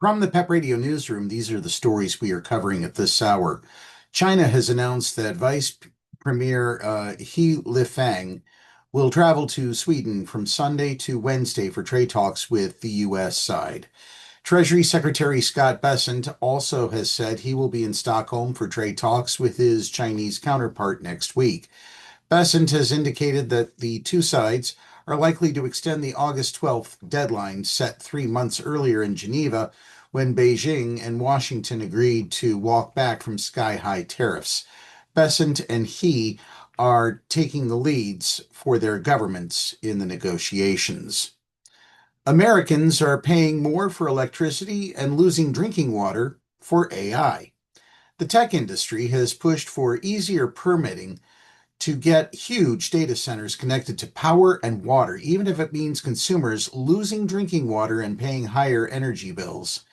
From the PEP Radio Newsroom, these are the stories we are covering at this hour. China has announced that Vice Premier He Lifeng will travel to Sweden from Sunday to Wednesday for trade talks with the U.S. side. Treasury Secretary Scott Bessent also has said he will be in Stockholm for trade talks with his Chinese counterpart next week. Bessent has indicated that the two sides are likely to extend the August 12th deadline set 3 months earlier in Geneva, when Beijing and Washington agreed to walk back from sky-high tariffs. Bessent and he are taking the leads for their governments in the negotiations. Americans are paying more for electricity and losing drinking water for AI. The tech industry has pushed for easier permitting to get huge data centers connected to power and water, even if it means consumers losing drinking water and paying higher energy bills.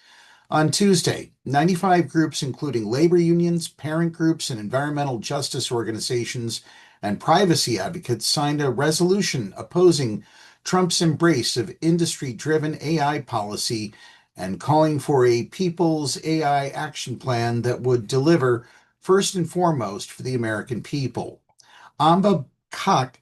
On Tuesday, 95 groups, including labor unions, parent groups, and environmental justice organizations and privacy advocates, signed a resolution opposing Trump's embrace of industry-driven AI policy and calling for a People's AI Action Plan that would deliver first and foremost for the American people. Amba Kak,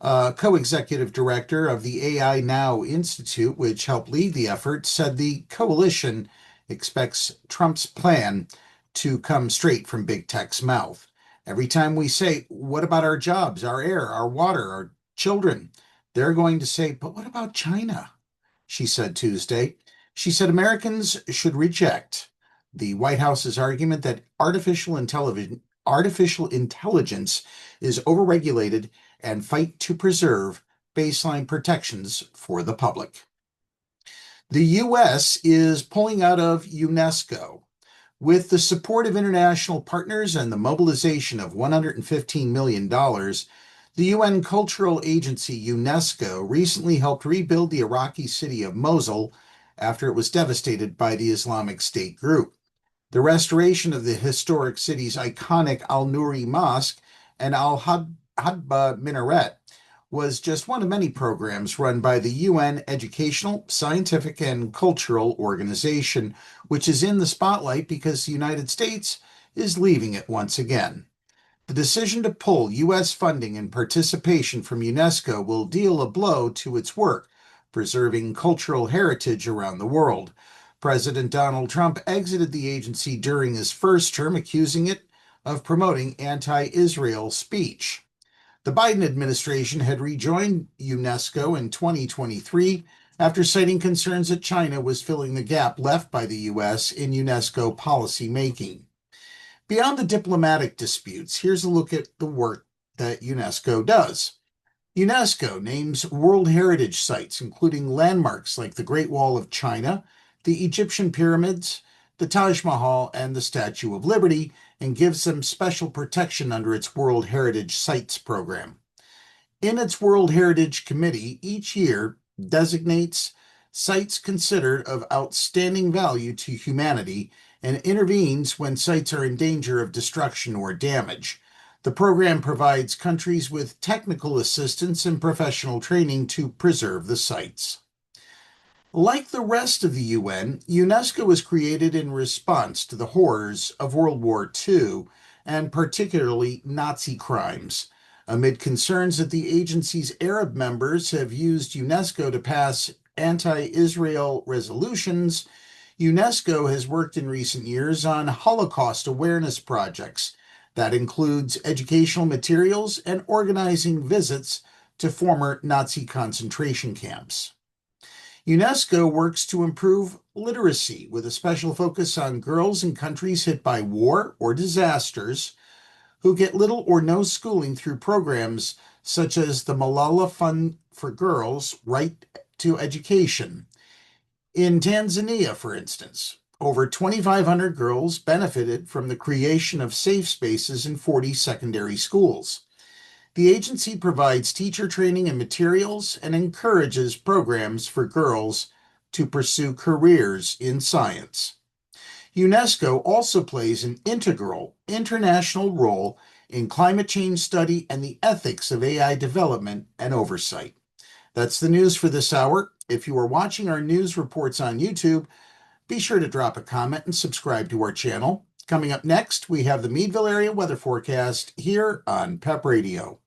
co-executive director of the AI Now Institute, which helped lead the effort, said the coalition expects Trump's plan to come straight from big tech's mouth. Every time we say, what about our jobs, our air, our water, our children? They're going to say, but what about China? She said Tuesday. She said Americans should reject the White House's argument that artificial intelligence is overregulated and fight to preserve baseline protections for the public. The U.S. is pulling out of UNESCO. With the support of international partners and the mobilization of $115 million, the UN Cultural Agency, UNESCO, recently helped rebuild the Iraqi city of Mosul after it was devastated by the Islamic State group. The restoration of the historic city's iconic Al-Nuri Mosque and Al-Hadba Minaret was just one of many programs run by the UN Educational, Scientific, and Cultural Organization, which is in the spotlight because the United States is leaving it once again. The decision to pull U.S. funding and participation from UNESCO will deal a blow to its work, preserving cultural heritage around the world. President Donald Trump exited the agency during his first term, accusing it of promoting anti-Israel speech. The Biden administration had rejoined UNESCO in 2023 after citing concerns that China was filling the gap left by the U.S. in UNESCO policy making. Beyond the diplomatic disputes, here's a look at the work that UNESCO does. UNESCO names World Heritage Sites, including landmarks like the Great Wall of China, the Egyptian pyramids, the Taj Mahal, and the Statue of Liberty, and gives them special protection under its World Heritage Sites program. In its World Heritage Committee, each year designates sites considered of outstanding value to humanity and intervenes when sites are in danger of destruction or damage. The program provides countries with technical assistance and professional training to preserve the sites. Like the rest of the UN, UNESCO was created in response to the horrors of World War II, and particularly Nazi crimes. Amid concerns that the agency's Arab members have used UNESCO to pass anti-Israel resolutions, UNESCO has worked in recent years on Holocaust awareness projects. That includes educational materials and organizing visits to former Nazi concentration camps. UNESCO works to improve literacy with a special focus on girls in countries hit by war or disasters who get little or no schooling through programs such as the Malala Fund for Girls' Right to Education. In Tanzania, for instance, over 2,500 girls benefited from the creation of safe spaces in 40 secondary schools. The agency provides teacher training and materials and encourages programs for girls to pursue careers in science. UNESCO also plays an integral international role in climate change study and the ethics of AI development and oversight. That's the news for this hour. If you are watching our news reports on YouTube, Be sure to drop a comment and subscribe to our channel. Coming up next, we have the Meadville area weather forecast here on PEP Radio.